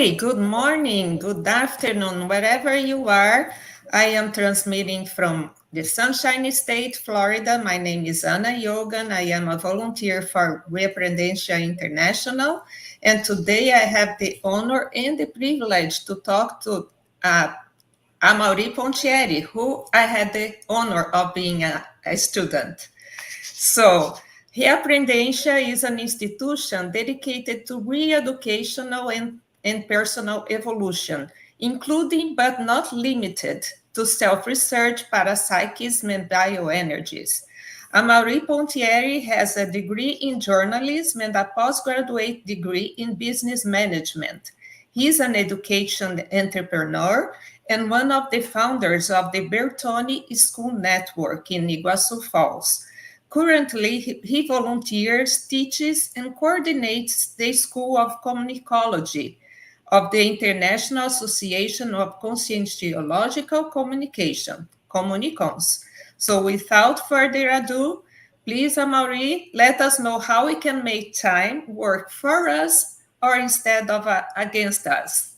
Okay, good morning, good afternoon, wherever you are. I am transmitting from the Sunshine State, Florida. My name is Anna Yogan. I am a volunteer for Reaprendência International. And today I have the honor and the privilege to talk to Amaury Pontieri, who I had the honor of being a student. So, Reaprendência is an institution dedicated to re-educational and personal evolution, including but not limited to self-research, parapsychism, and bioenergies. Amaury Pontieri has a degree in journalism and a postgraduate degree in business management. He is an education entrepreneur and one of the founders of the Bertoni School Network in Iguaçu Falls. Currently, he volunteers, teaches, and coordinates the School of Communicology of the International Association of Conscientiological Communication, Communicons. So without further ado, please, Amaury, let us know how we can make time work for us or instead of against us.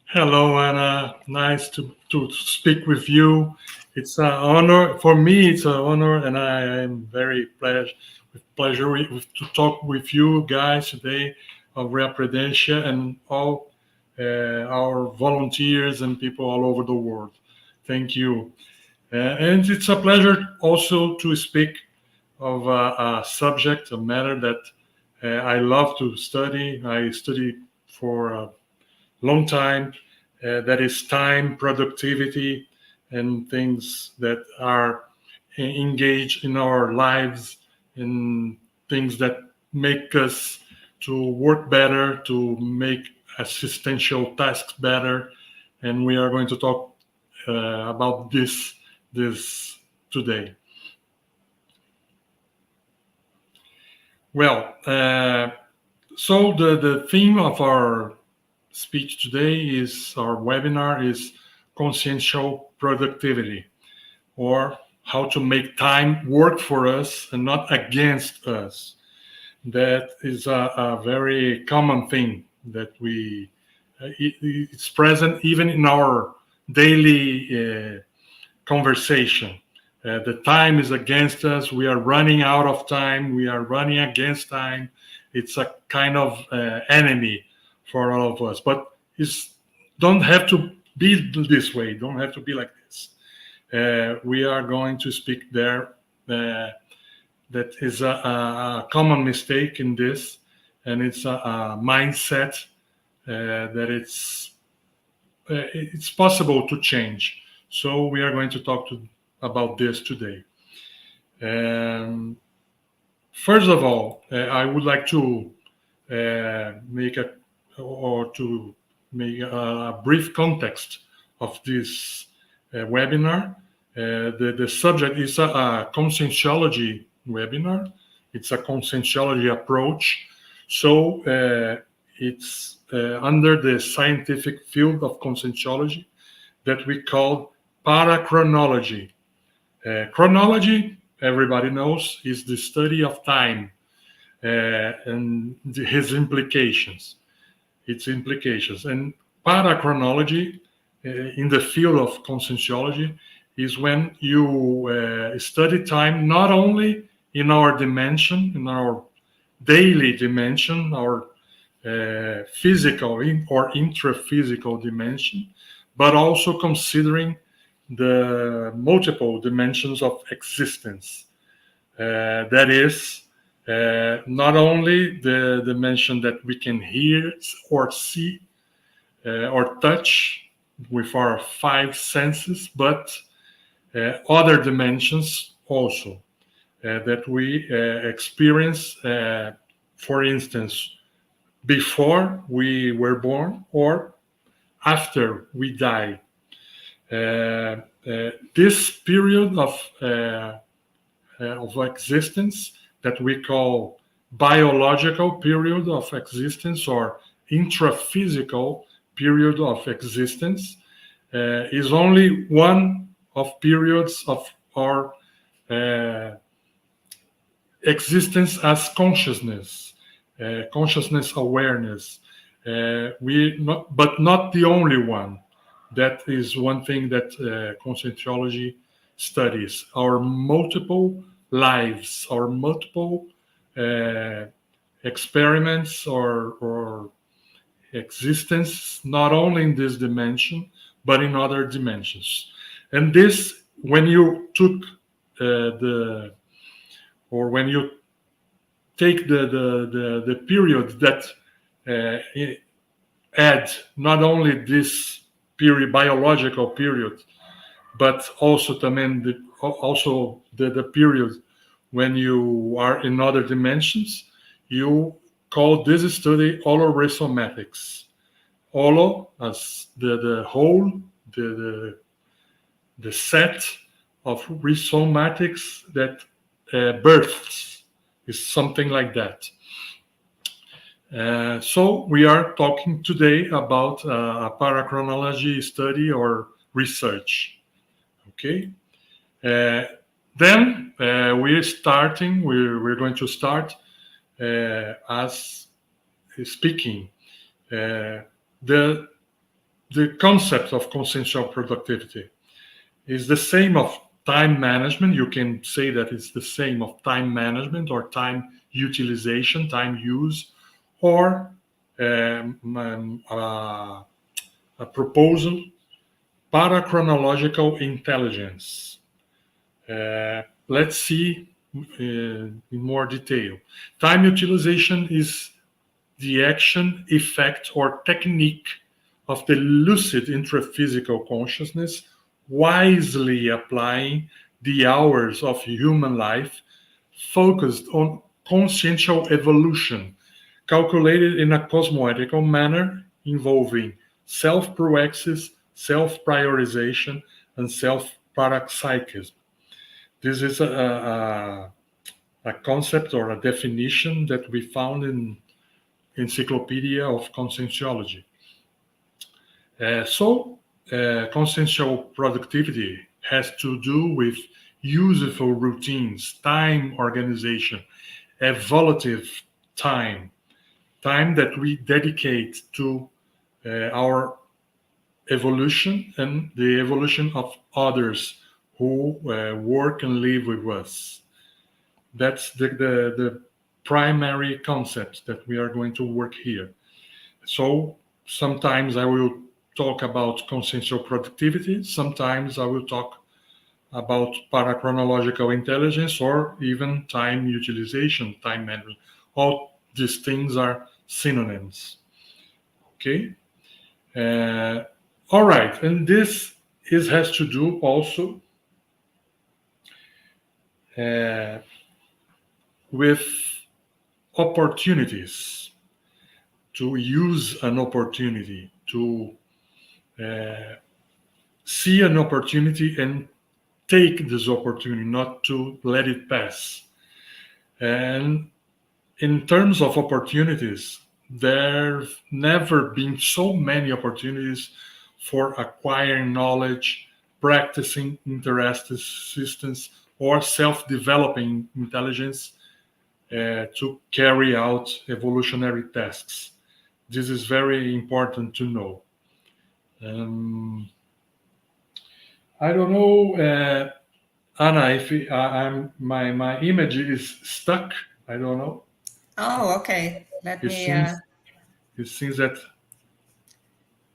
Hello, Anna. Nice to speak with you. It's an honor for me. It's an honor, and I am very pleasure to talk with you guys today of Rea Prudentia and all our volunteers and people all over the world. Thank you, and it's a pleasure also to speak of a subject, a matter that I love to study. I study for long time. That is time, productivity, and things that are engaged in our lives, in things that make us to work better, to make assistential tasks better. And we are going to talk about this today. Well, so the theme of our speech today is our webinar is Consciential Productivity, or how to make time work for us and not against us. That is a very common thing that it's present even in our daily conversation. The time is against us. We are running out of time. We are running against time. It's a kind of enemy for all of us. But it's don't have to be this way. Don't have to be like this. We are going to speak there. That is a common mistake in this, and it's a mindset that it's possible to change. So we are going to talk about this today. First of all, I would like to make a brief context of this webinar. The subject is a conscientiology webinar. It's a conscientiology approach. So it's under the scientific field of conscientiology that we call parachronology. Chronology, everybody knows, is the study of time and its implications. And parachronology in the field of conscientiology is when you study time not only in our dimension, in our daily dimension, our physical or intraphysical dimension, but also considering the multiple dimensions of existence. That is, not only the dimension that we can hear or see or touch with our five senses, but other dimensions also that we experience, for instance, before we were born or after we die. This period of existence that we call biological period of existence or intraphysical period of existence is only one of periods of our existence as consciousness awareness. But not the only one. That is one thing that conscientiology studies: our multiple lives, our multiple uh, experiments or existence, not only in this dimension but in other dimensions. And this, when you took the or when you take the period that uh, add not only this period, biological period, but also também the period when you are in other dimensions, you call this study holorhizomatics. Holo as the whole, the the set of rhizomatics that births is something like that. So we are talking today about a parachronology study or research. Okay. Uh, then we're starting. We're going to start as speaking uh, the the concept of consciential productivity is the same of time management. You can say that it's the same of time management or time utilization, time use, or a proposal parachronological intelligence. Let's see in more detail. Time utilization is the action, effect, or technique of the lucid intraphysical consciousness, wisely applying the hours of human life focused on consciential evolution, calculated in a cosmoetical manner involving self proexis, self prioritization, and self parapsychism. This is a concept or a definition that we found in Encyclopedia of Conscientiology. Consciential productivity has to do with useful routines, time organization, evolutive time, time that we dedicate to our evolution and the evolution of others who work and live with us. That's the primary concept that we are going to work here. So sometimes I will talk about consciential productivity, sometimes I will talk about parachronological intelligence or even time utilization, time management. All these things are synonyms. Okay. Uh, all right, and this has to do also uh, with opportunities, to use an opportunity, to uh, see an opportunity and take this opportunity, not to let it pass. And in terms of opportunities, there've never been so many opportunities for acquiring knowledge, practicing interest systems, or self-developing intelligence to carry out evolutionary tasks. This is very important to know. Um, I don't know, Anna, if I'm my image is stuck. I don't know. Oh, okay. Let It me, seems it seems that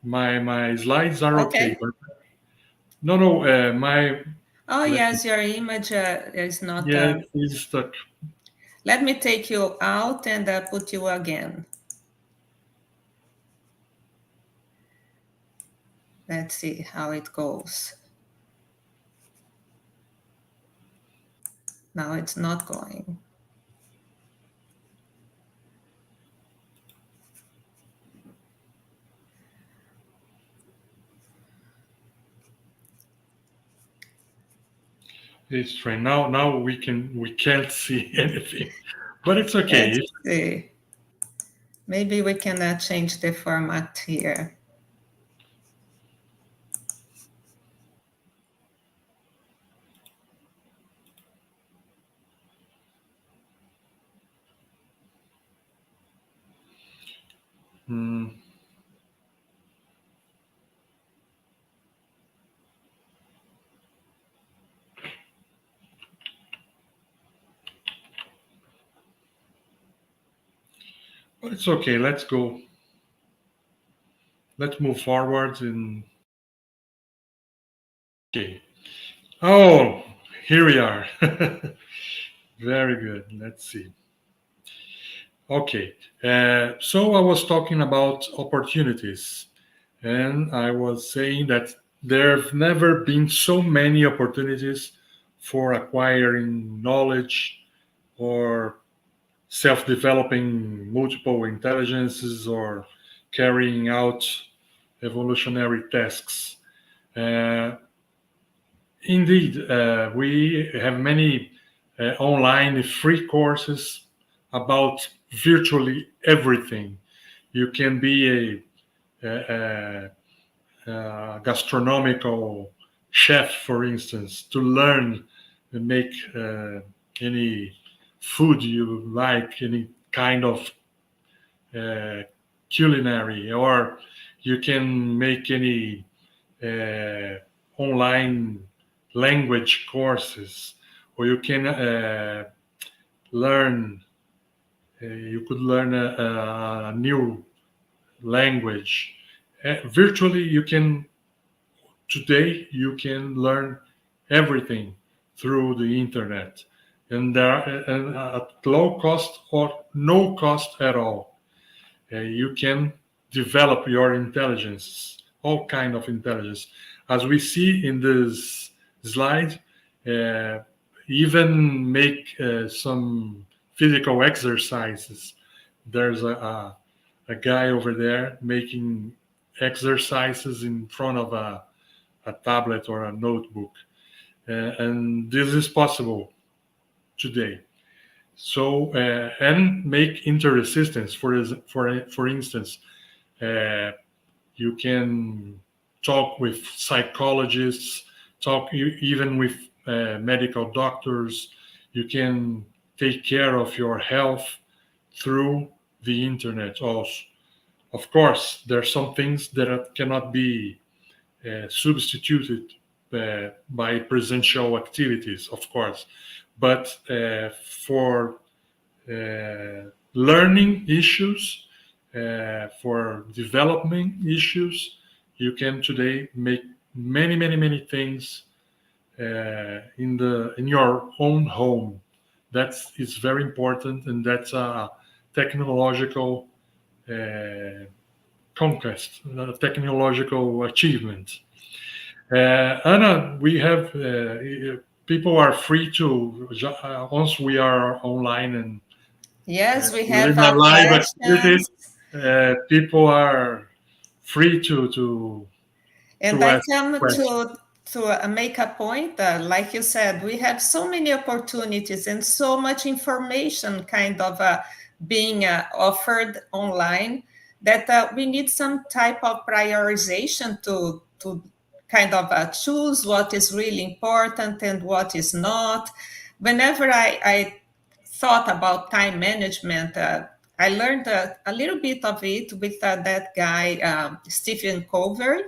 my slides are okay, okay. but no, my Oh, let me, yes, your image is not. yeah, it's stuck. Let me take you out and put you again. Let's see how it goes. Now it's not going. It's strange. Now we can't see anything, but it's Let's okay. see. Maybe we can change the format here. Mm, it's okay. Let's go. Let's move forward. And okay. Oh, here we are. Very good. Let's see. Okay. So I was talking about opportunities, and I was saying that there have never been so many opportunities for acquiring knowledge or self developing multiple intelligences or carrying out evolutionary tasks. Uh, Indeed, we have many online free courses about virtually everything. You can be a gastronomical chef, for instance, to learn and make any food you like, any kind of uh, culinary, or you can make any uh, online language courses, or you can learn. You could learn a new language. Virtually, you can today you can learn everything through the internet, and there and at low cost or no cost at all. You can develop your intelligence, all kind of intelligence. As we see in this slide, uh, even make some physical exercises. There's a guy over there making exercises in front of a tablet or a notebook. And this is possible today. So, and make inter-resistance. For instance, uh, you can talk with psychologists, even with medical doctors. You can take care of your health through the internet also. Of course, there are some things that cannot be substituted by presential activities, of course. But for learning issues, for developing issues, you can today make many things in your own home. That's it's very important, and that's a technological uh, conquest, a technological achievement. Anna, we have people are free to once we are online and Yes, we have within a live activity, questions. people are free And to I ask come questions. to make a point that, like you said, we have so many opportunities and so much information kind of being offered online that we need some type of prioritization to kind of choose what is really important and what is not. Whenever I thought about time management, I learned a little bit of it with that guy, Stephen Covey,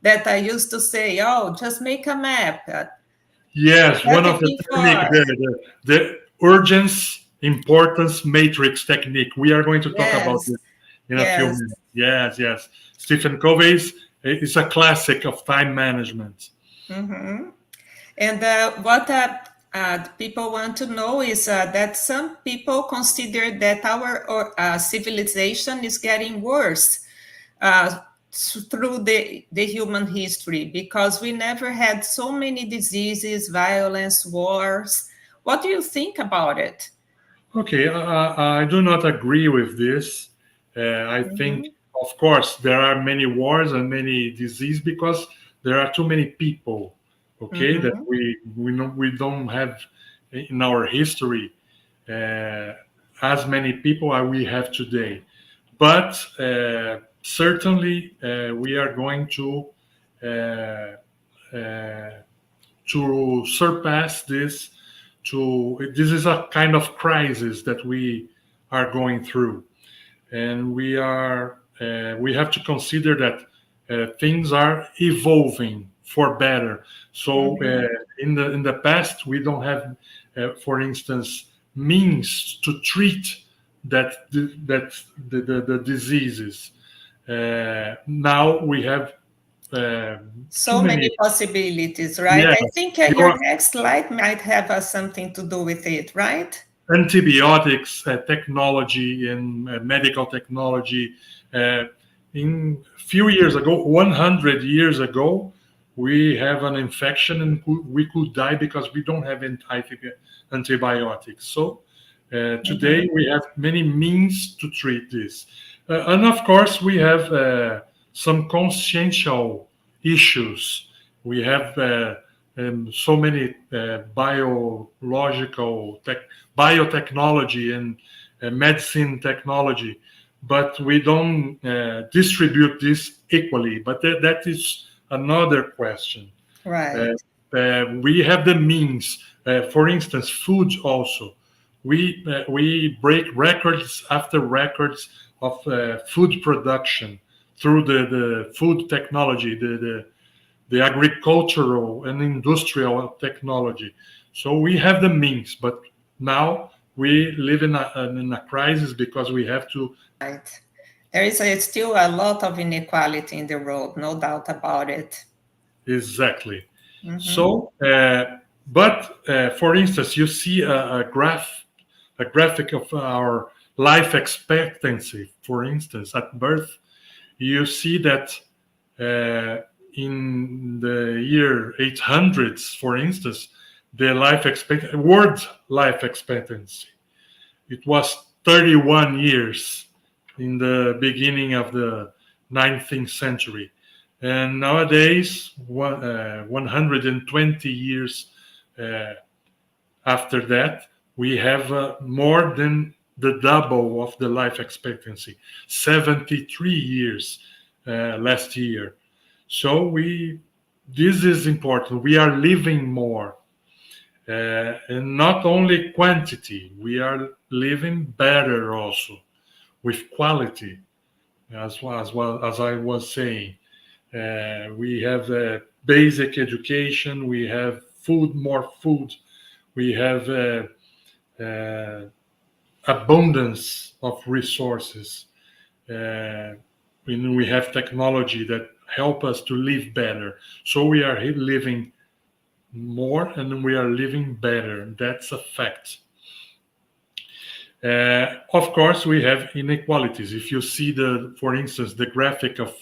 that I used to say, oh, just make a map. Yes, one Set of it the technique, before. the urgence importance matrix technique. We are going to talk about Yes, this in a few yes. minutes. Yes, yes. Stephen Covey's is a classic of time management. Hmm. And what people want to know is that some people consider that our civilization is getting worse uh, through the human history because we never had so many diseases, violence, wars. What do you think about it? Okay, I do not agree with this. I think, Hmm. of course, there are many wars and many disease because there are too many people. Okay, that Hmm. we don't have in our history uh, as many people as we have today. But certainly, we are going uh, to surpass this. This is a kind of crisis that we are going through, and we are we have to consider that things are evolving for better. So in the past, we don't have, for instance, means to treat the diseases. Now we have too So many many. possibilities, right? Yes, I think your your next slide might have something to do with it, right? antibiotics technology and medical technology. Uh, in few years ago, 100 years ago, we have an infection and we could die because we don't have antibiotics. So today we have many means to treat this. And of course, we have some consciential issues. We have so many biotechnology and medicine technology, but we don't distribute this equally. But that is another question. Right. We have the means. For instance, food also. We break records after records of food production through the food technology, the agricultural and industrial technology. So we have the means, but now we live in a crisis because we have to. Right. There is still a lot of inequality in the world, no doubt about it. Exactly. So, but for instance, you see a graphic of our life expectancy. For instance, at birth, you see that in the year 800s, for instance, the world life expectancy, it was 31 years in the beginning of the 19th century. And nowadays, 120 years uh, after that, we have more than the double of the life expectancy, 73 years last year. So this is important. We are living more, and not only quantity. We are living better also with quality, as I was saying. We have basic education. We have more food. We have abundance of resources. Uh, we have technology that help us to live better. So we are living more and we are living better. That's a fact. Of course, we have inequalities. If you see for instance, the graphic of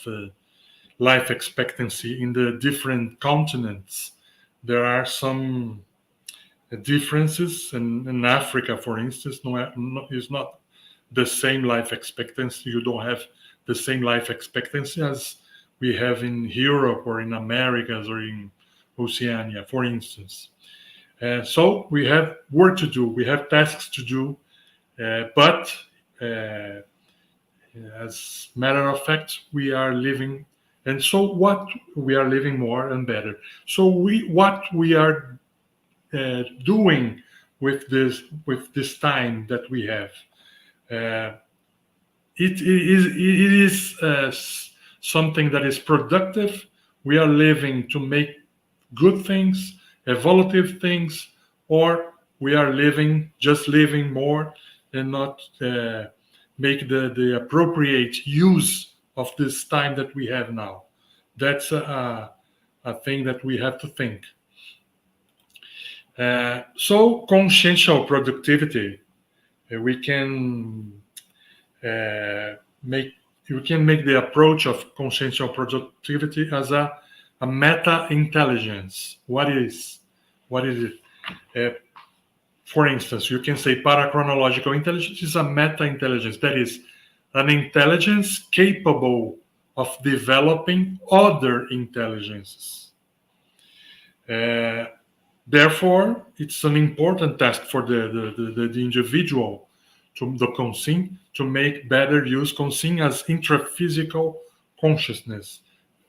life expectancy in the different continents, there are some differences. In Africa, for instance, is not the same life expectancy. You don't have the same life expectancy as we have in Europe or in Americas or in Oceania, for instance. So we have work to do. We have tasks to do. But as a matter of fact, we are living, and so what we are living more and better. So what we are doing with this time that we have, uh, it is something that is productive. We are living to make good things, evolutive things, or we are living more and not make the appropriate use of this time that we have now. That's a thing that we have to think. So consciential productivity, we can make the approach of consciential productivity as a meta intelligence. What is it? For instance, you can say parachronological intelligence is a meta intelligence. That is an intelligence capable of developing other intelligences. Uh, Therefore, it's an important task for the individual the conscience to make better use conscience as intraphysical consciousness,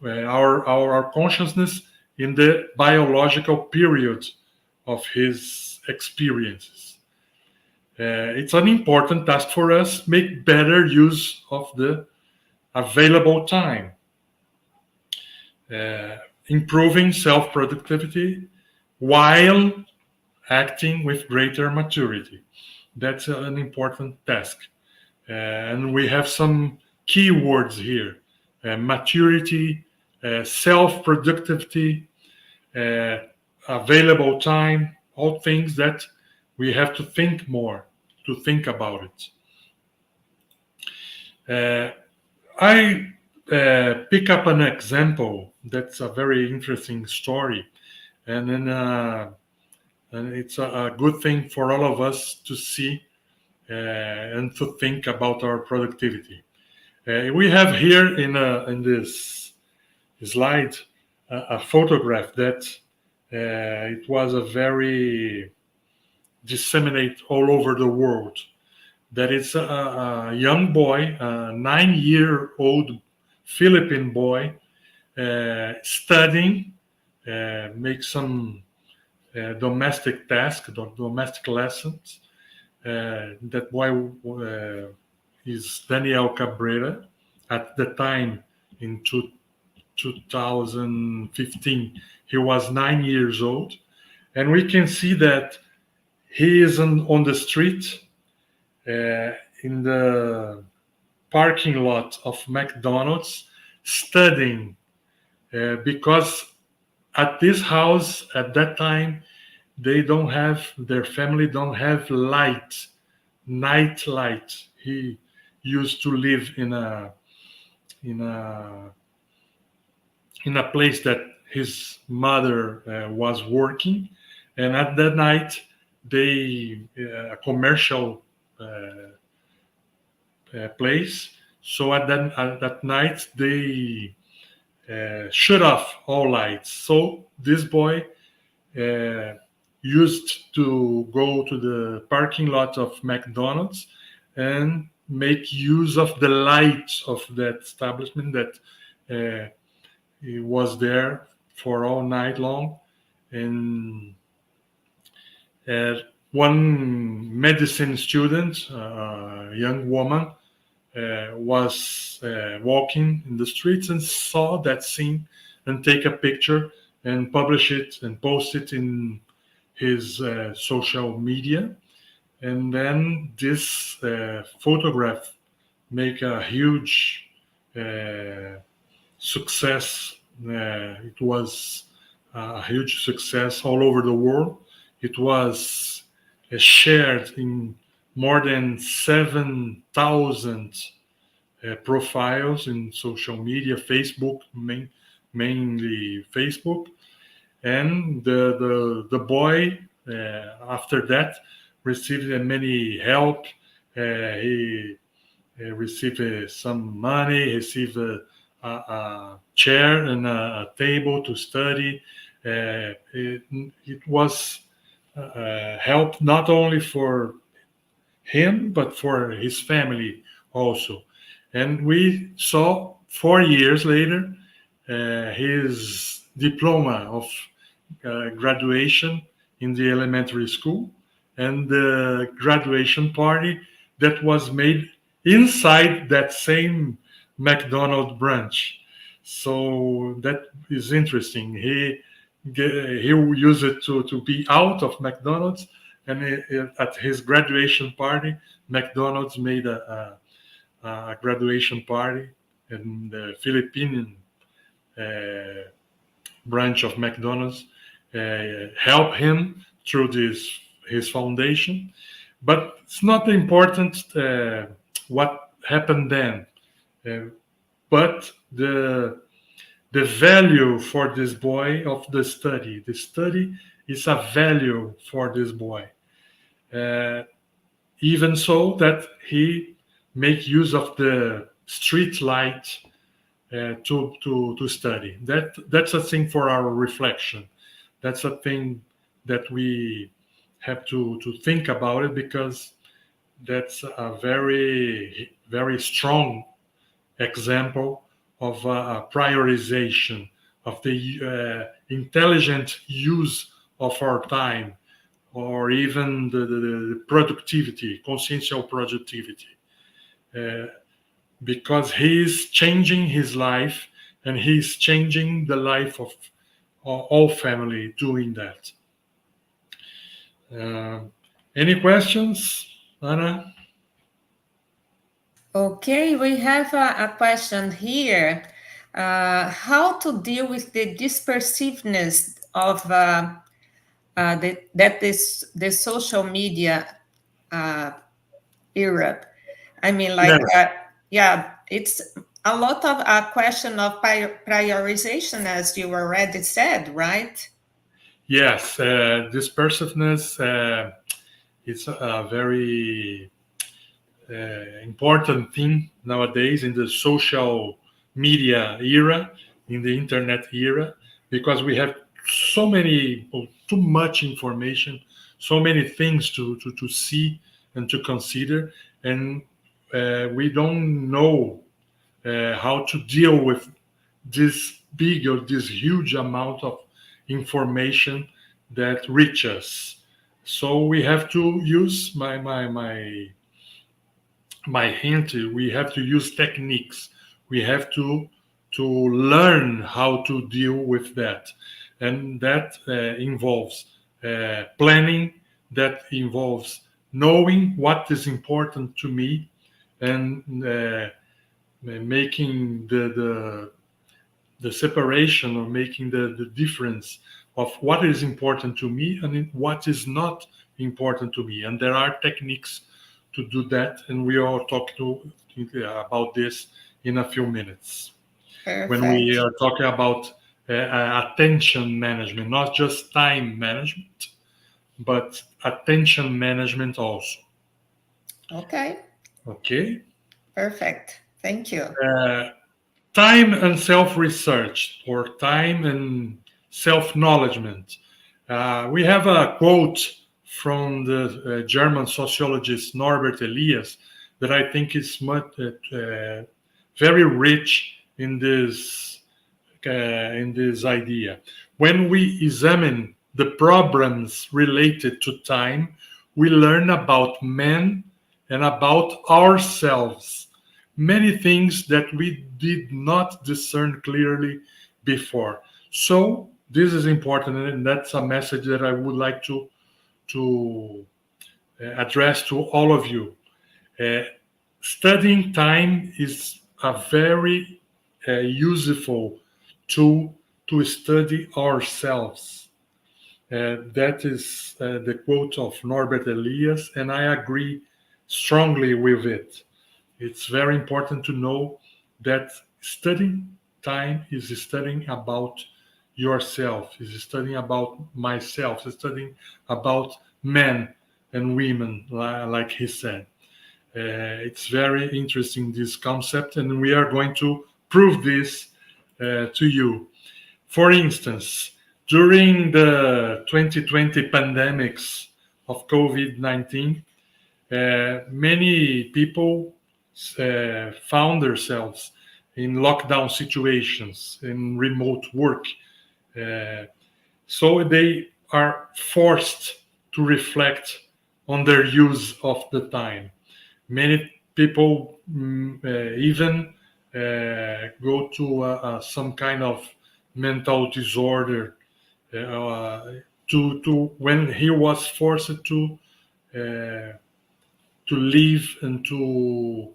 our consciousness in the biological period of his experiences. It's an important task for us make better use of the available time, uh, improving self-productivity while acting with greater maturity. That's an important task. And we have some keywords here: maturity, self-productivity, uh, available time, all things that we have to think more, to think about it. I pick up an example that's a very interesting story, and then and it's a good thing for all of us to see and to think about our productivity. We have here in this slide a photograph that it was a very disseminate all over the world. That is a young boy, a 9-year-old Philippine boy, studying, make some domestic task, domestic lessons. That boy is Daniel Cabrera. At the time, in 2015, he was 9 years old. And we can see that he is on the street uh, in the parking lot of McDonald's studying because at this house at that time they don't have their family don't have light, night light. He used to live in a in a place that his mother was working, and at that night they a commercial place. So at that night they shut off all lights. So this boy uh, used to go to the parking lot of McDonald's and make use of the lights of that establishment that uh, he was there for all night long. And one medicine student, a young woman, was walking in the streets and saw that scene and take a picture and publish it and post it in his social media. And then this photograph make a huge uh, success. It was a huge success all over the world. It was shared in more than 7,000 profiles in social media, Facebook, mainly Facebook. And the boy, after that, received many help. He received some money, received a chair and a table to study. It was help not only for him but for his family also. And we saw 4 years later his diploma of graduation in the elementary school and the graduation party that was made inside that same McDonald's branch. So that is interesting. He used it to be out of McDonald's, and at his graduation party, McDonald's made a graduation party, and the Philippine uh, branch of McDonald's help him through this his foundation. But it's not important what happened then, uh, but the value for this boy of the study. The study is a value for this boy. Uh, Even so that he make use of the street light to study. That's a thing for our reflection. That's a thing that we have to think about it, because that's a very strong example of a prioritization of the intelligent use of our time, or even the productivity, consciential productivity. Uh, because he's changing his life and he's changing the life of all family doing that. Um, any questions, Anna? Okay, we have a question here. How to deal with the dispersiveness of the social media uh, era? I mean, like, Yes, yeah, it's a lot of a question of prioritization, as you already said, right? yes. Dispersiveness is a very important thing nowadays in the social media era, in the internet era, because we have so many, too much information, so many things to see and to consider, and we don't know how to deal with this big or this huge amount of information that reach us. So we have to use my hint, we have to use techniques, we have to learn how to deal with that, and that involves planning, that involves knowing what is important to me, and making the separation, or making the difference of what is important to me and what is not important to me. And there are techniques to do that, and we will talk about this in a few minutes when we Perfect. are talking about attention management, not just time management, but attention management also. Okay, Okay. perfect. Thank you. Uh, Time and self research, or time and self knowledgement. We have a quote from the German sociologist Norbert Elias that I think is very rich in this idea. When we examine the problems related to time, we learn about men and about ourselves. Many things that we did not discern clearly before. So this is important, and that's a message that I would like to address to all of you. Uh, Studying time is a very useful tool to study ourselves. That is the quote of Norbert Elias, and I agree strongly with it. It's very important to know that studying time is studying about yourself, is studying about myself, is studying about men and women, like he said. It's very interesting, this concept, and we are going to prove this to you. For instance, during the 2020 pandemics of COVID 19, many people found themselves in lockdown situations, in remote work. Uh, so they are forced to reflect on their use of the time. Many people even go to some kind of mental disorder to when he was forced uh, to live and to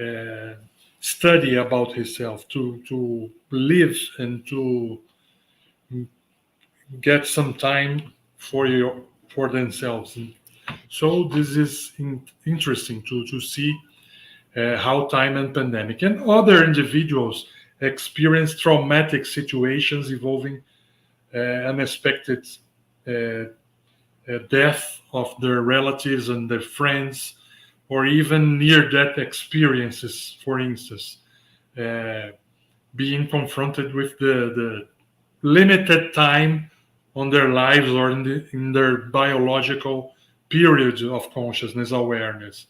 uh, study about himself, to live and to get some time for themselves. So this is interesting to see how time and pandemic and other individuals experience traumatic situations involving unexpected uh, death of their relatives and their friends, or even near-death experiences, for instance, uh, being confronted with the limited time on their lives, or in their biological periods of consciousness awareness.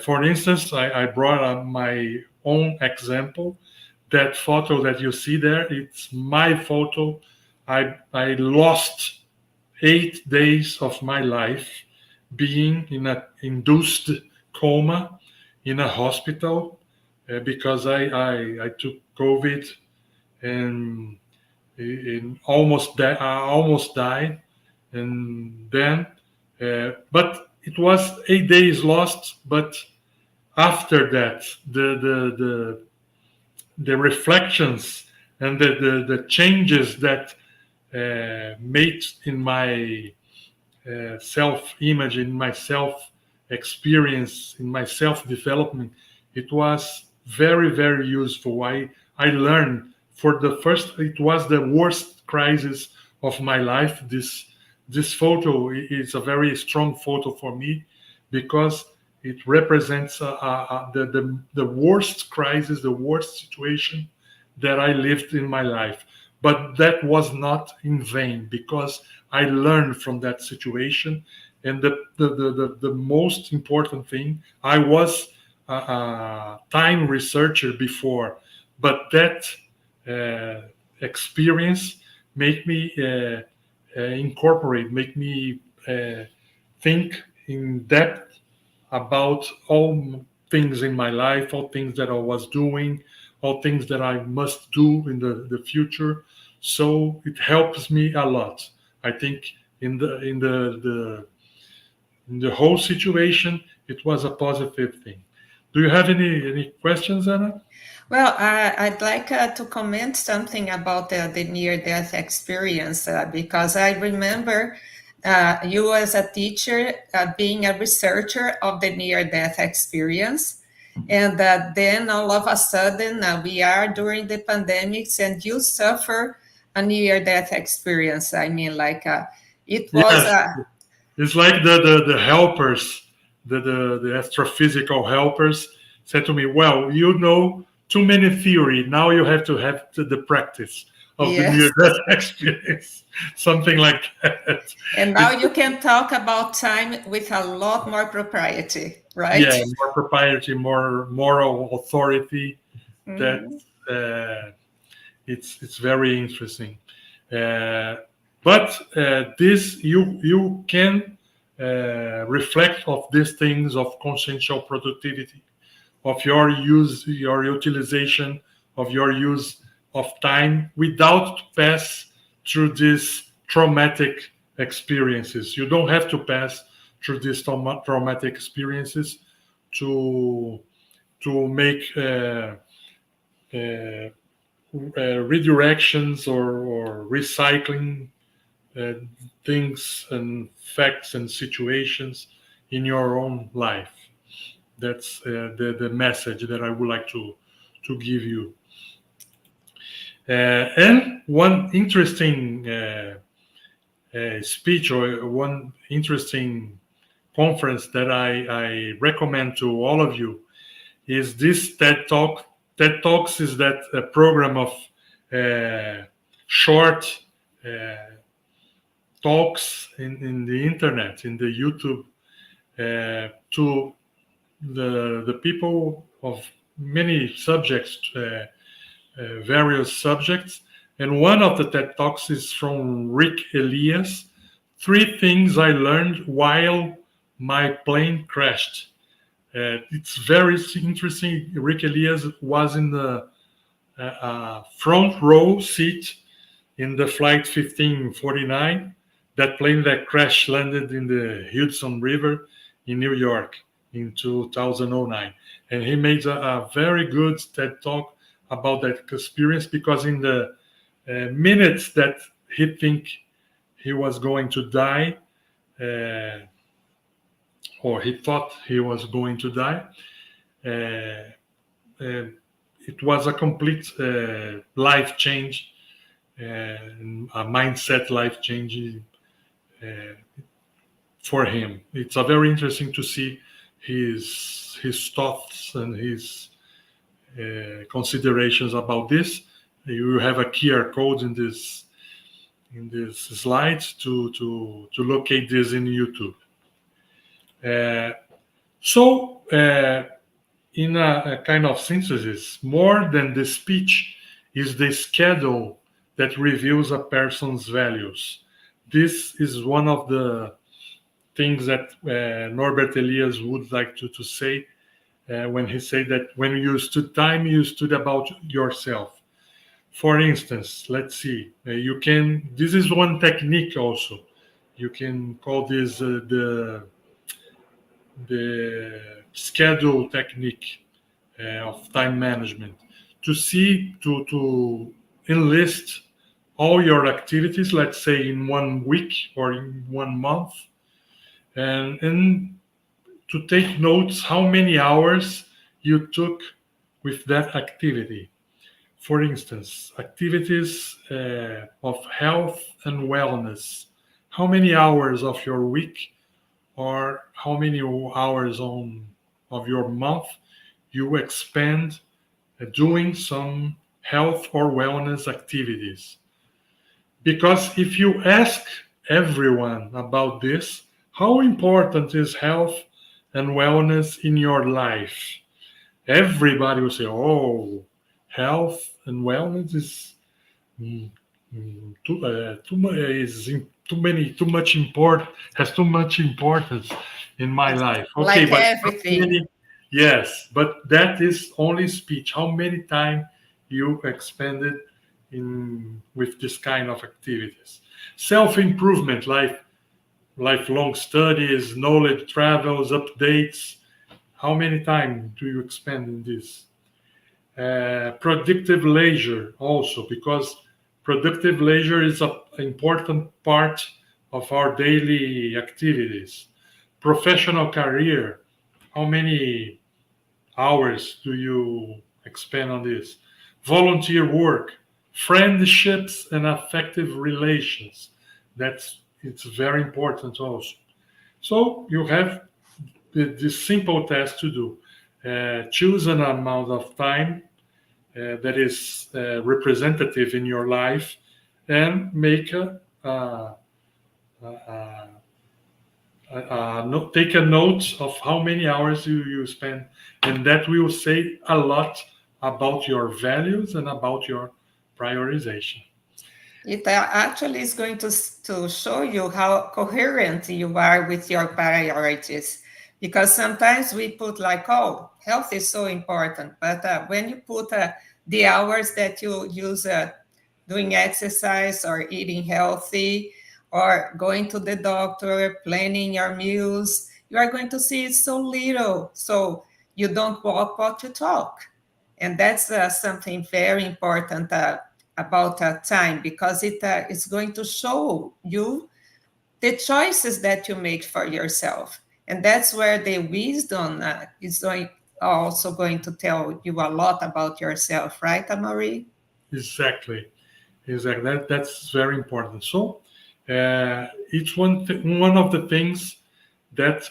For instance, I brought up my own example. That photo that you see there, it's my photo. I lost 8 days of my life being in an induced coma in a hospital, because I took COVID and I almost died, and then but it was 8 days lost. But after that, the reflections and the changes that made in my self image, in my self experience, in my self development, it was very, very useful. I learned for the first, it was the worst crisis of my life. This photo is a very strong photo for me because it represents the worst crisis, the worst situation that I lived in my life. But that was not in vain because I learned from that situation. And the most important thing, I was a time researcher before, but that experience make me incorporate, make me think in depth about all things in my life, all things that I was doing, all things that I must do in the future. So it helps me a lot. I think in the whole situation, it was a positive thing. Do you have any questions, Anna? Well, I'd like to comment something about the near-death experience because I remember you as a teacher being a researcher of the near-death experience. And then all of a sudden, we are during the pandemics and you suffer a near-death experience. I mean, like it was, Yes, it's like the helpers, the astrophysical helpers said to me, "Well, you know too many theory. Now you have to have the practice of the yes. near-death experience, something like that." And now It's, you can talk about time with a lot more propriety, yeah, right? more propriety, more moral authority. That Mhm. it's very interesting. Uh, but this you can reflect of these things of consciential productivity, of your use, your utilization of your use of time without pass through these traumatic experiences. You don't have to pass through these traumatic experiences to make redirections or recycling uh, things and facts and situations in your own life. That's the message that I would like to give you. And one interesting speech or one interesting conference that I recommend to all of you is this TED Talk. TED Talks is that a program of short uh, talks in the internet, in the YouTube, to the people of many subjects, various subjects. And one of the TED Talks is from Rick Elias. Three things I learned while my plane crashed. It's very interesting. Rick Elias was in the front row seat in the flight 1549, that plane that crash landed in the Hudson River in New York in 2009. And he made a very good TED talk about that experience because in the minutes that he think he was going to die, uh, or he thought he was going to die, uh, uh, it was a complete life change, a mindset life changing uh, for him. It's a very interesting to see his thoughts and his considerations about this. You have a QR code in this slides to locate this in YouTube. Uh, so, in a kind of synthesis, more than the speech is the schedule that reveals a person's values. This is one of the things that Norbert Elias would like to say. when he said that when you stood time, you stood about yourself. For instance, let's see, you can, this is one technique also. You can call this the schedule technique of time management to see to enlist all your activities, let's say in 1 week or in 1 month, and to take notes how many hours you took with that activity. For instance, activities of health and wellness. How many hours of your week or how many hours of your month you expend doing some health or wellness activities? Because if you ask everyone about this, how important is health and wellness in your life? Everybody will say, "Oh, health and wellness is mm, too many, too much import has too much importance in my It's life." Okay, like but how everything. many? Yes, but that is only speech. How many time you expended in with this kind of activities? Self improvement, lifelong studies, knowledge travels, updates. How many time do you expend in this? Productive leisure also, because productive leisure is an important part of our daily activities. Professional career, how many hours do you expend on this? Volunteer work, friendships and affective relations, that's it's very important also. So you have this simple task to do. Choose an amount of time that is representative in your life, and make a, take a note of how many hours you spend, and that will say a lot about your values and about your prioritization. It actually is going to show you how coherent you are with your priorities. Because sometimes we put like, oh, health is so important. But when you put the hours that you use doing exercise or eating healthy or going to the doctor, planning your meals, you are going to see it's so little. So you don't walk what you talk. And that's something very important about time, because it is going to show you the choices that you make for yourself. And that's where the wisdom is also going to tell you a lot about yourself, right, Amari? Exactly, exactly. That's very important. So, each one of the things that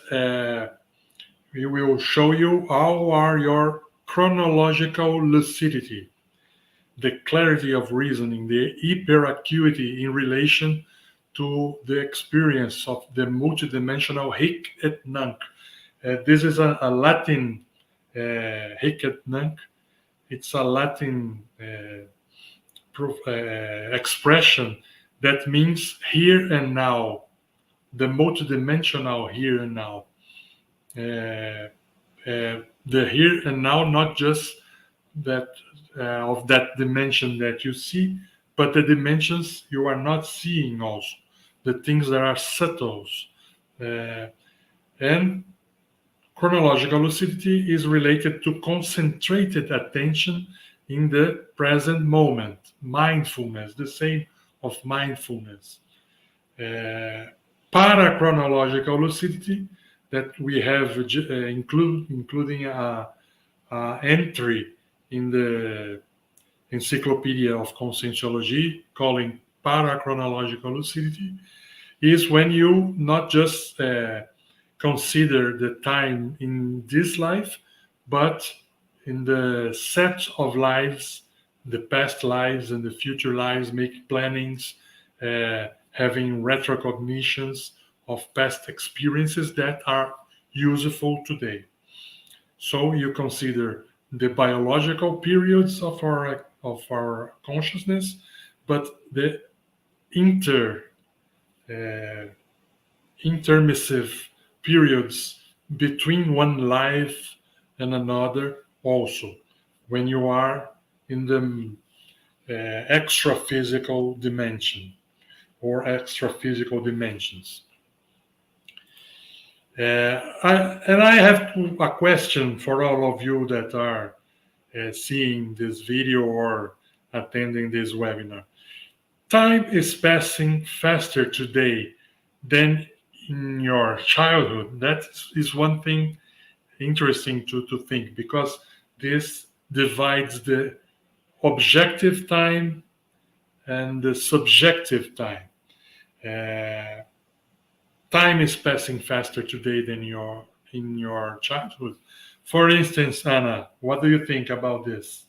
we will show you how are your chronological lucidity, the clarity of reasoning, the hyperacuity in relation to the experience of the multidimensional hic et nunc. This is a Latin hic et nunc. It's a Latin expression that means here and now, the multidimensional here and now. The here and now, not just that of that dimension that you see, but the dimensions you are not seeing also, the things that are subtle. Uh, and chronological lucidity is related to concentrated attention in the present moment, mindfulness, the same of mindfulness. Uh, Parachronological lucidity, that we have including a entry in the Encyclopedia of Conscientiology calling parachronological lucidity, is when you not just consider the time in this life, but in the set of lives, the past lives and the future lives, make plannings, having retrocognitions of past experiences that are useful today. So you consider the biological periods of our consciousness, but the inter uh, intermissive periods between one life and another also when you are in the extra physical dimension or extra physical dimensions. I have a question for all of you that are seeing this video or attending this webinar. Time is passing faster today than in your childhood. That is one thing interesting to think, because this divides the objective time and the subjective time. Uh, Time is passing faster today than in your childhood. For instance, Anna, what do you think about this?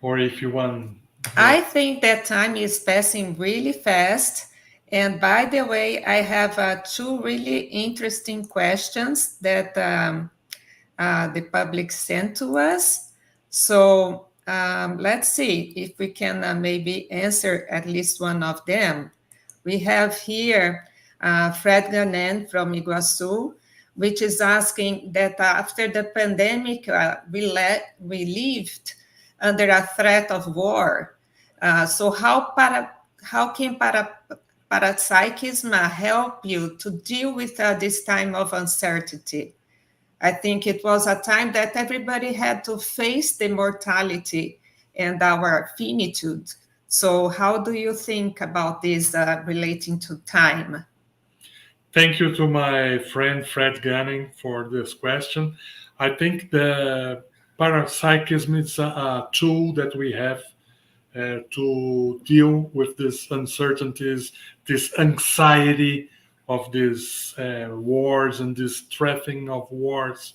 Or if you want, I think that time is passing really fast. And by the way, I have two really interesting questions that the public sent to us. So let's see if we can maybe answer at least one of them. We have here Fred Ganen from Iguazu, which is asking that after the pandemic, we lived under a threat of war. So how can parapsychism help you to deal with this time of uncertainty? I think it was a time that everybody had to face the mortality and our finitude. So, how do you think about this relating to time? thank you to my friend Fred Ganning for this question. I think the parapsychism is a tool that we have to deal with these uncertainties, this anxiety of these wars and this threatening of wars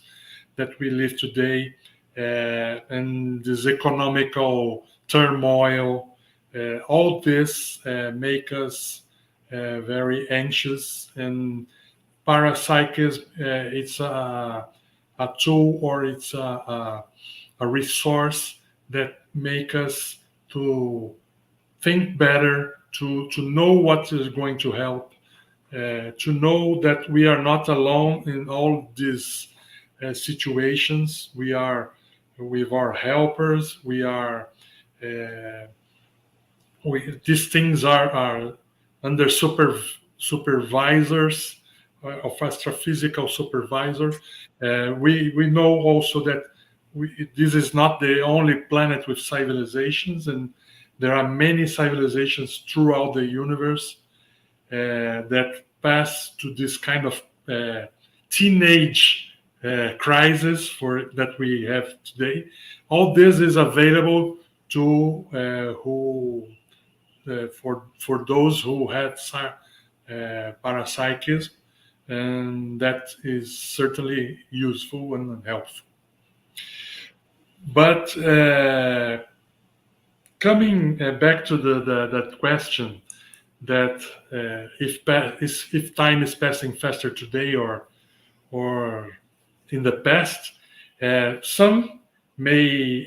that we live today, and this economical turmoil. All this make us very anxious, and parapsychism it's a tool, or it's a resource that make us to think better, to know what is going to help, to know that we are not alone in all these situations. We are with our helpers. We are uh, these things are under supervisors of astrophysical supervisor. We know also that this is not the only planet with civilizations, and there are many civilizations throughout the universe that pass to this kind of teenage crisis for that we have today. All this is available to who for those who have parapsychism, and that is certainly useful and helpful. But coming back to that question, that if time is passing faster today or in the past, some may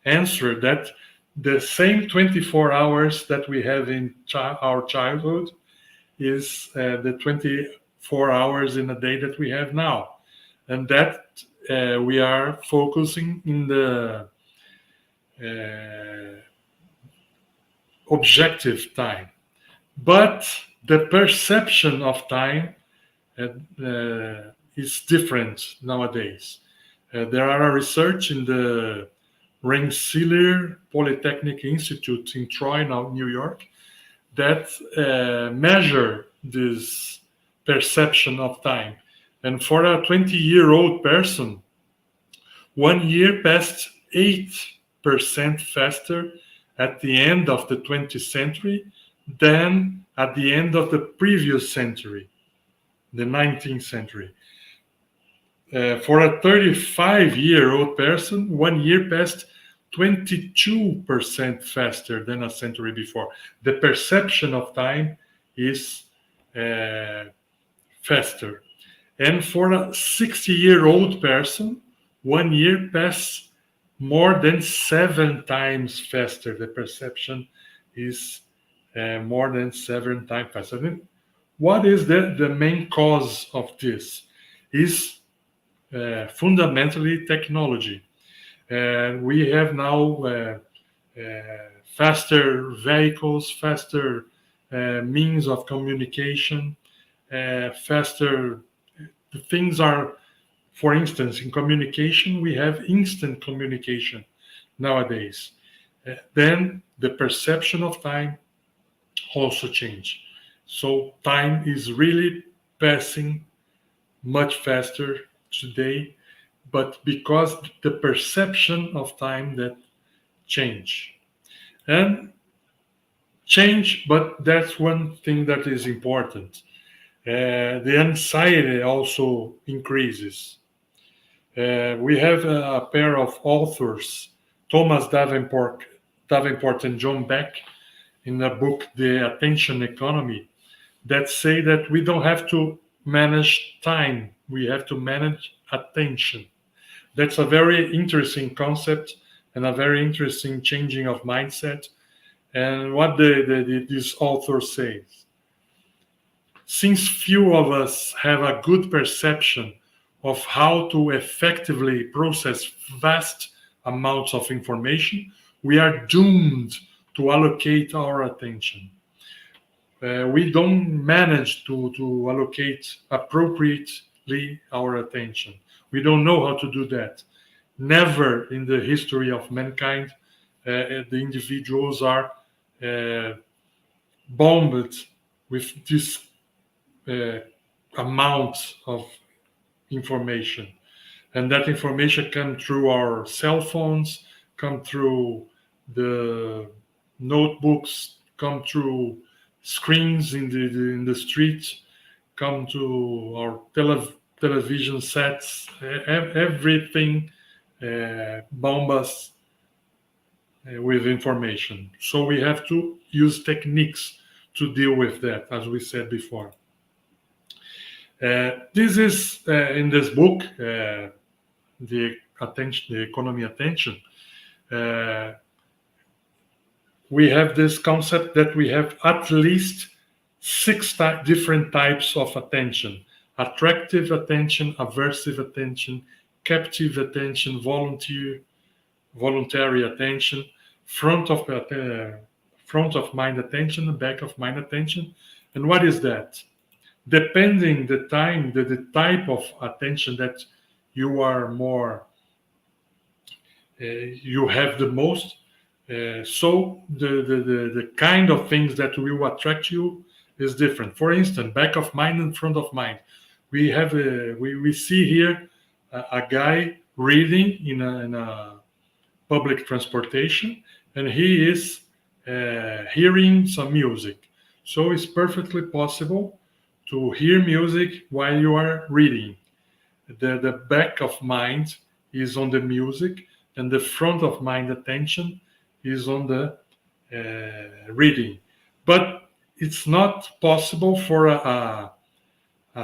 answer that the same 24 hours that we have in our childhood is the 24 hours in a day that we have now, and that we are focusing in the uh, objective time. But the perception of time is different nowadays. There are a research in the Rensselaer Polytechnic Institute in Troy, now New York, that measure this perception of time. And for a 20-year-old person, 1 year passed 8% faster at the end of the 20th century than at the end of the previous century, the 19th century. For a 35-year-old person, 1 year passed 22% faster than a century before. The perception of time is uh, faster. And for a 60-year-old person, 1 year passed more than 7 times faster. The perception is more than 7 times faster. What is the main cause of this? Is fundamentally technology. We have now faster vehicles, faster means of communication, faster. The things are, for instance, in communication, we have instant communication nowadays. Then the perception of time also change. So time is really passing much faster today, but because the perception of time that change and change, but that's one thing that is important. The anxiety also increases. We have a pair of authors, Thomas Davenport and John Beck, in the book The Attention Economy, that say that we don't have to manage time, we have to manage attention. That's a very interesting concept and a very interesting changing of mindset. And what this author says, since few of us have a good perception of how to effectively process vast amounts of information, we are doomed to allocate our attention. We don't manage to allocate appropriately our attention. We don't know how to do that. Never in the history of mankind, the individuals are uh, bombed with this uh, amount of information, and that information come through our cell phones, come through the notebooks, come through screens in the street, come to our television sets. Everything bomb us with information. So we have to use techniques to deal with that, as we said before. This is in this book, the economy attention. Uh, we have this concept that we have at least different types of attention: attractive attention, aversive attention, captive attention, voluntary attention, front of front of mind attention, back of mind attention. And what is that? Depending the time, the type of attention that you are more you have the most, so the kind of things that will attract you is different. For instance, back of mind and front of mind, we see here a guy reading in a public transportation, and he is hearing some music. So it's perfectly possible to hear music while you are reading. The back of mind is on the music, and the front of mind attention is on the reading. But it's not possible for a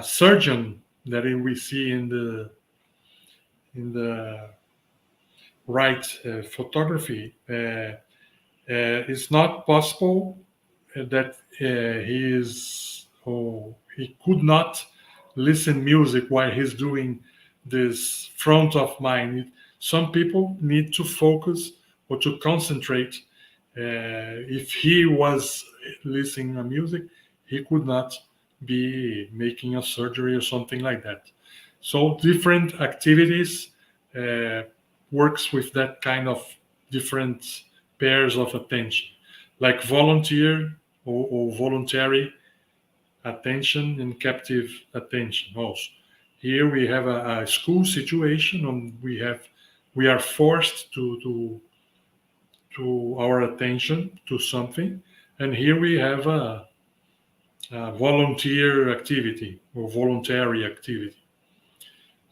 surgeon that we see in the right photography. It's not possible that he could not listen music while he's doing this front of mind. Some people need to focus or to concentrate. If he was listening to music, he could not be making a surgery or something like that. So different activities uh, works with that kind of different pairs of attention, like volunteer or voluntary attention and captive attention also. Here we have a school situation, and we are forced to our attention to something, and here we have a volunteer activity or voluntary activity.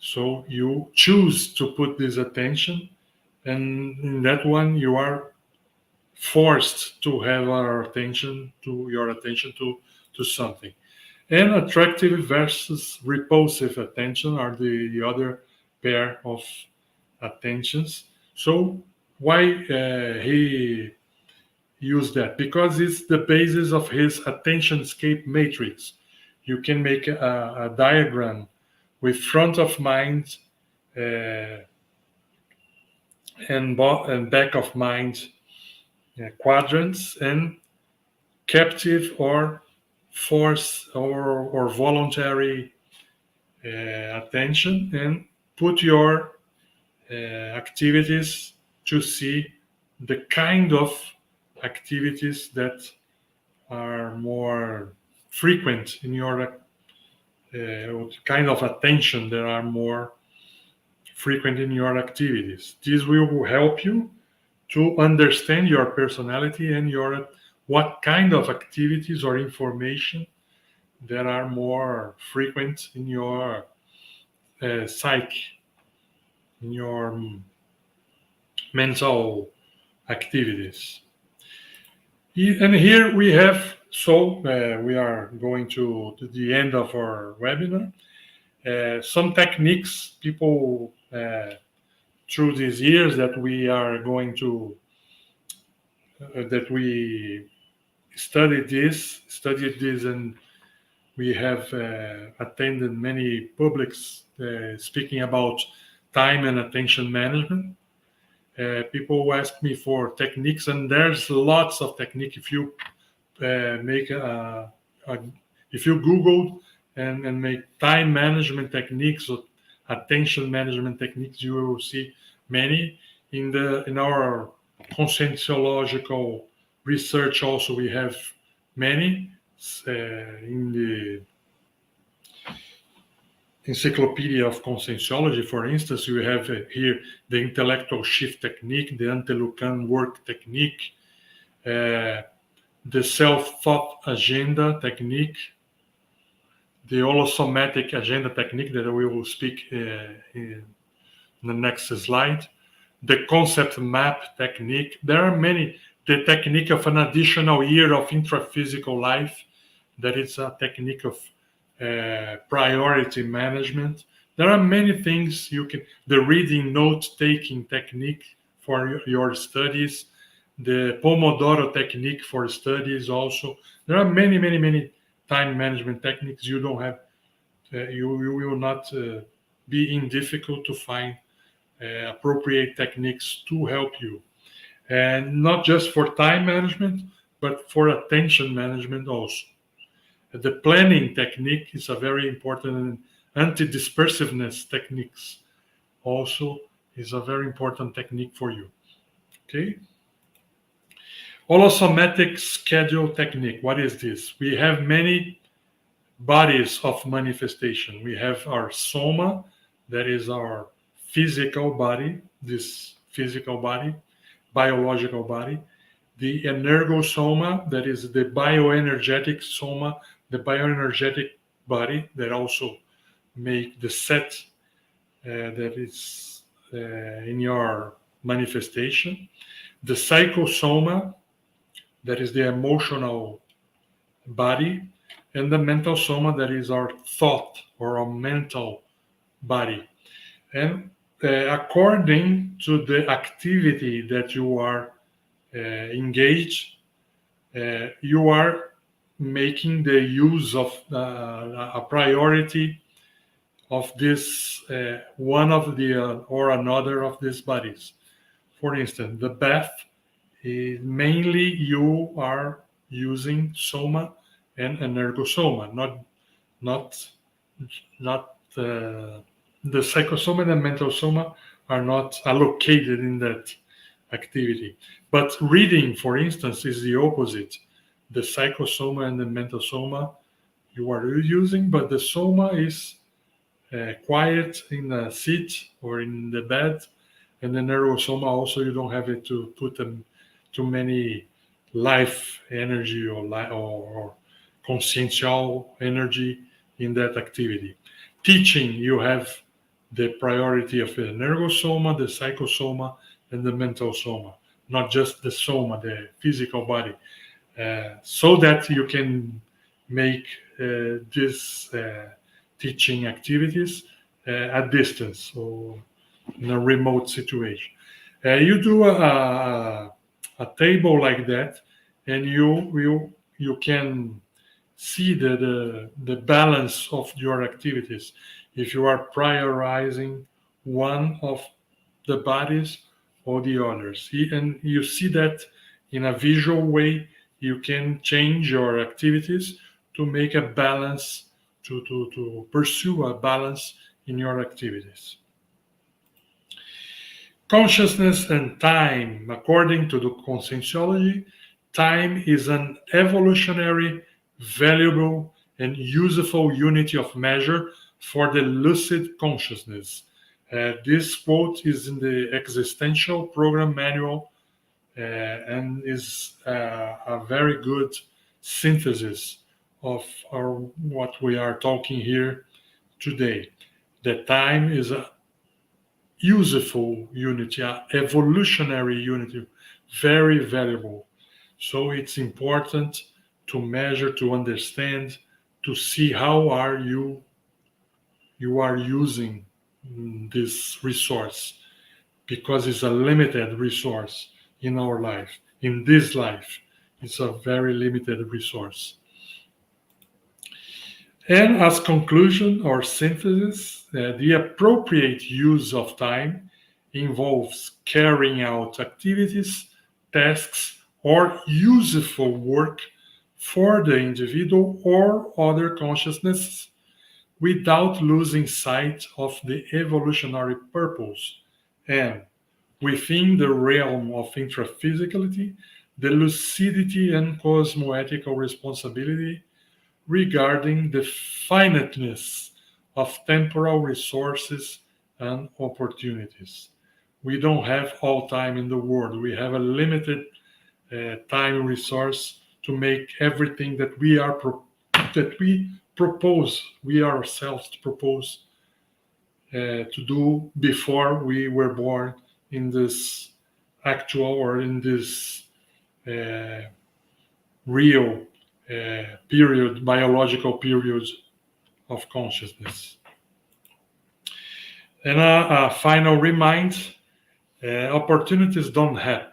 So you choose to put this attention, and in that one you are forced to have your attention to something. And attractive versus repulsive attention are the other pair of attentions. So why he used that? Because it's the basis of his attentionscape matrix. you can make a diagram with front of mind uh, and back of mind quadrants, and captive or force or voluntary attention, and put your activities to see the kind of activities that are more frequent in your kind of attention that are more frequent in your activities. This will help you to understand your personality and your what kind of activities or information that are more frequent in your psyche, in your mental activities. And here we have, so we are going to the end of our webinar. Some techniques people through these years that we are going to that we studied this, and we have attended many publics speaking about time and attention management. People ask me for techniques, and there's lots of technique. If you make a if you Google and make time management techniques or attention management techniques, you will see many in our conscientiological research. Also, we have many in the Encyclopedia of Conscientiology, for instance. You have here the intellectual shift technique, the Antelucan work technique, the self-thought agenda technique, the holosomatic agenda technique that we will speak in the next slide, the concept map technique. There are many. The technique of an additional year of intraphysical life, that is a technique of priority management. There are many things you can. The reading note-taking technique for your studies, the Pomodoro technique for studies. Also, there are many, many, many time management techniques. You don't have. You will not be in difficult to find appropriate techniques to help you, and not just for time management, but for attention management also. The planning technique is a very important, and anti-dispersiveness techniques also is a very important technique for you. Okay. Holosomatic schedule technique. What is this? We have many bodies of manifestation. We have our soma, that is our physical body, this physical body, biological body. The energosoma, that is the bioenergetic soma, the bioenergetic body that also make the set that is in your manifestation. The psychosoma, that is the emotional body, and the mental soma, that is our thought or our mental body. And according to the activity that you are engaged, you are making the use of a priority of this one of the or another of these bodies. For instance, the bath is mainly you are using soma and energosoma, not not the psychosoma and the mental soma are not allocated in that activity. But reading, for instance, is the opposite. The psychosoma and the mental soma you are using, but the soma is quiet in a seat or in the bed, and the neurosoma also you don't have it to put them too many life energy or consciential energy in that activity. Teaching, you have the priority of the energosoma, the psychosoma, and the mental soma, not just the soma, the physical body, so that you can make this teaching activities at distance or in a remote situation. You do a table like that, and you can see the balance of your activities. If you are prioritizing one of the bodies or the others, and you see that in a visual way, you can change your activities to make a balance, to pursue a balance in your activities. Consciousness and time, according to the conscientiology, time is an evolutionary, valuable, and useful unity of measure for the lucid consciousness. This quote is in the Existential Program Manual and is a very good synthesis of what we are talking here today. The time is a useful unity, evolutionary unity, very valuable. So it's important to measure, to understand, to see how are you are using this resource, because it's a limited resource in our life. In this life, it's a very limited resource. And as conclusion or synthesis, the appropriate use of time involves carrying out activities, tasks, or useful work for the individual or other consciousness without losing sight of the evolutionary purpose, and within the realm of intraphysicality, the lucidity and cosmoethical responsibility regarding the finiteness of temporal resources and opportunities. We don't have all time in the world. We have a limited time resource to make everything that we propose, we ourselves propose to do before we were born in this actual or in this uh, real period, biological period of consciousness. And a final remind: opportunities don't happen;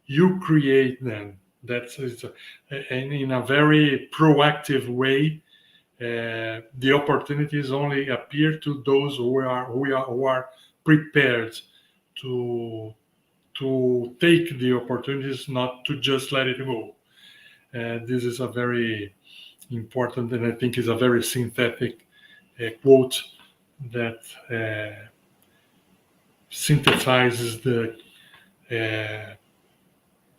you create them. That's and in a very proactive way. The opportunities only appear to those who are prepared to take the opportunities, not to just let it go. This is a very important, and I think is a very synthetic quote that synthesizes the uh,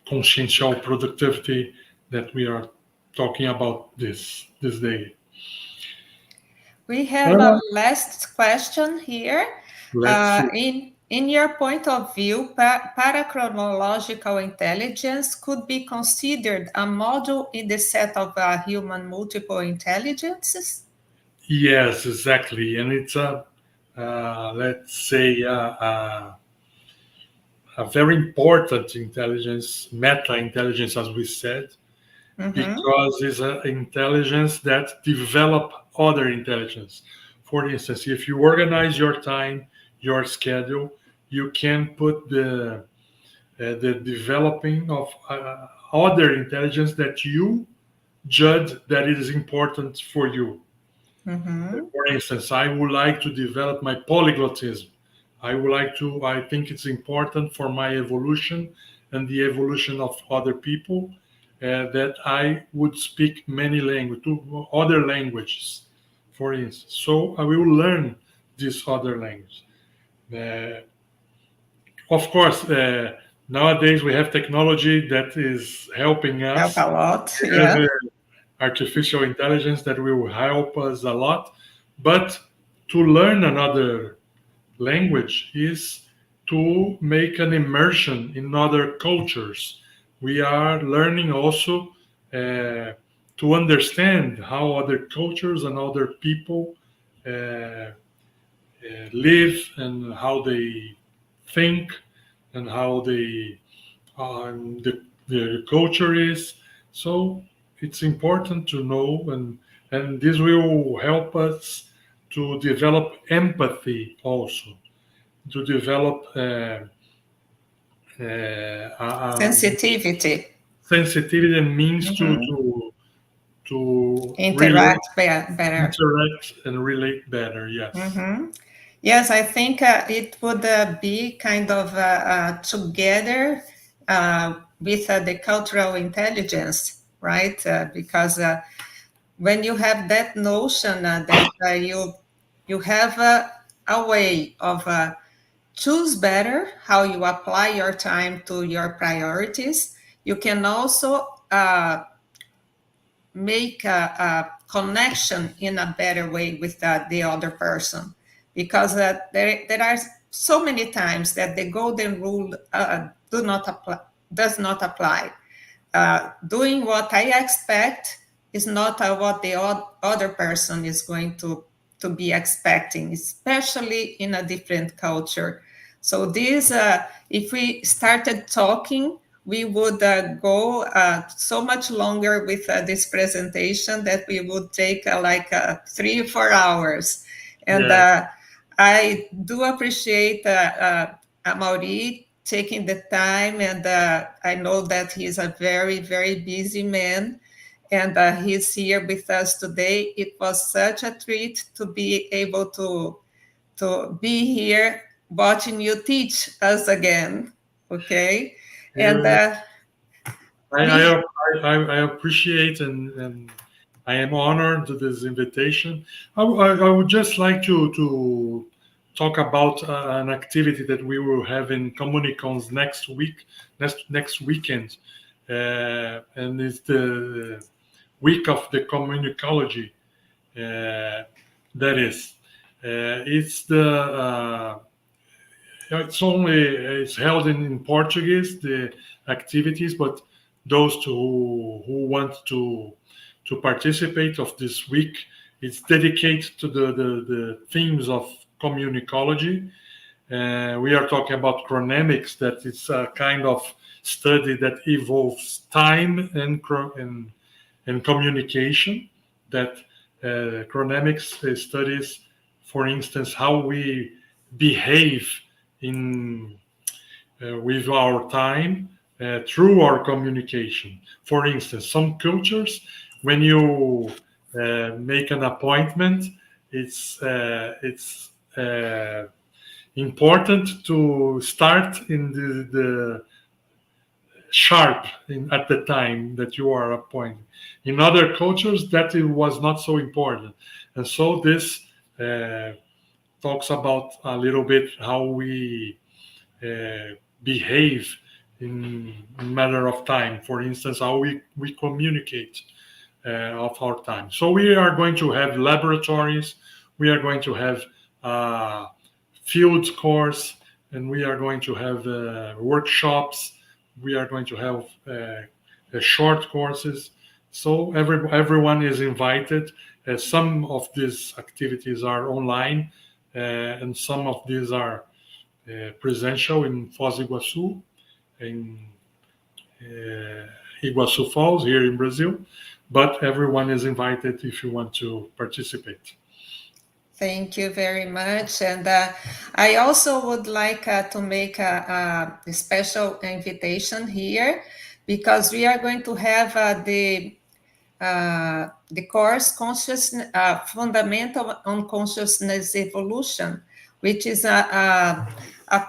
consciential productivity that we are talking about this day. We have a Uh, last question here. let's see. In your point of view, parachronological intelligence could be considered a module in the set of human multiple intelligences? Yes, exactly, and it's a let's say a very important intelligence, meta intelligence, as we said, Mm-hmm. because it's an intelligence that develop other intelligence. For instance, if you organize your time, your schedule, you can put the developing of other intelligence that you judge that it is important for you. Mm-hmm. For instance, I would like to develop my polyglotism. I think it's important for my evolution and the evolution of other people that I would speak many languages, other languages, for instance. So I will learn this other language. Uh, of course, nowadays we have technology that is helping Help us. a lot, We have yeah. artificial intelligence that will help us a lot. But to learn another language is to make an immersion in other cultures. We are learning also to understand how other cultures and other people live and how they think and how the culture is. So it's important to know, and this will help us to develop empathy also, to develop a Sensitivity. sensitivity and means Mm-hmm. to relate, Interact better. interact, and relate better. Yes. Mhm. Yes, I think it would be kind of together with the cultural intelligence, right? Because when you have that notion that you have a way of choose better how you apply your time to your priorities, you can also make a connection in a better way with the other person, because there are so many times that the golden rule does not apply. Doing what I expect is not what the other person is going to be expecting, especially in a different culture. So this, if we started talking, we would go so much longer with this presentation that we would take 3 or 4 hours. And Yes. I do appreciate Amaury taking the time, and I know that he's a very, very busy man, and he's here with us today. It was such a treat to be able to be here watching you teach us again. Okay, and You, I, we I, I appreciate and I am honored to this invitation. I would just like to talk about an activity that we will have in Communicons next week, next weekend, and it's the week of the communicology. Uh, that is, it's the it's held in Portuguese, the activities, but those who want to participate of this week, it's dedicated to the themes of communicology. We are talking about chronemics, that it's a kind of study that involves time and communication. That chronemics studies, for instance, how we behave in with our time through our communication. For instance, some cultures, when you make an appointment, it's important to start in the sharp at the time that you are appointed. In other cultures, that it was not so important, and so this uh, talks about a little bit how we behave in matter of time. For instance, how we communicate of our time. So we are going to have laboratories, we are going to have field course, and we are going to have workshops. We are going to have short courses. So everyone is invited. Some of these activities are online, and some of these are presential in Foz do Iguaçu, in Iguaçu Falls here in Brazil. But everyone is invited if you want to participate. thank you very much. And I also would like to make a special invitation here, because we are going to have the course Fundamental on Consciousness Evolution, which is a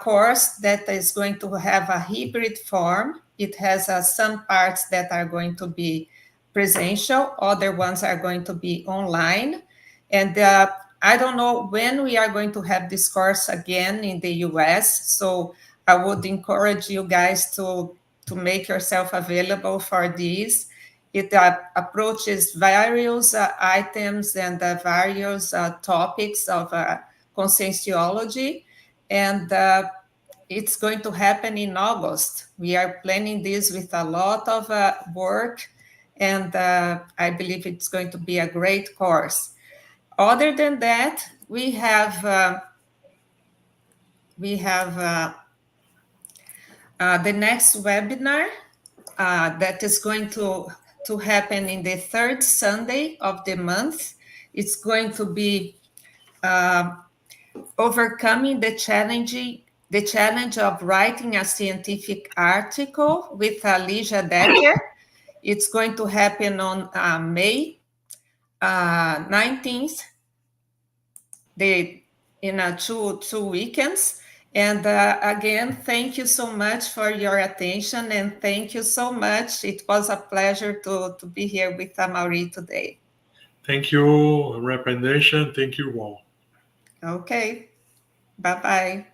course that is going to have a hybrid form. It has some parts that are going to be presential, other ones are going to be online. And I don't know when we are going to have this course again in the US. So I would encourage you guys to make yourself available for this. It approaches various items and various topics of conscientiology, and it's going to happen in August. We are planning this with a lot of work, and I believe it's going to be a great course. Other than that, we have the next webinar that is going to happen in the third Sunday of the month. It's going to be overcoming the challenge of writing a scientific article with Alicia Decker. It's going to happen on May 19th, the in two weekends. And again, thank you so much for your attention, and thank you so much. It was a pleasure to be here with Amaury today. Thank you, recommendation. Thank you all. Okay, bye bye.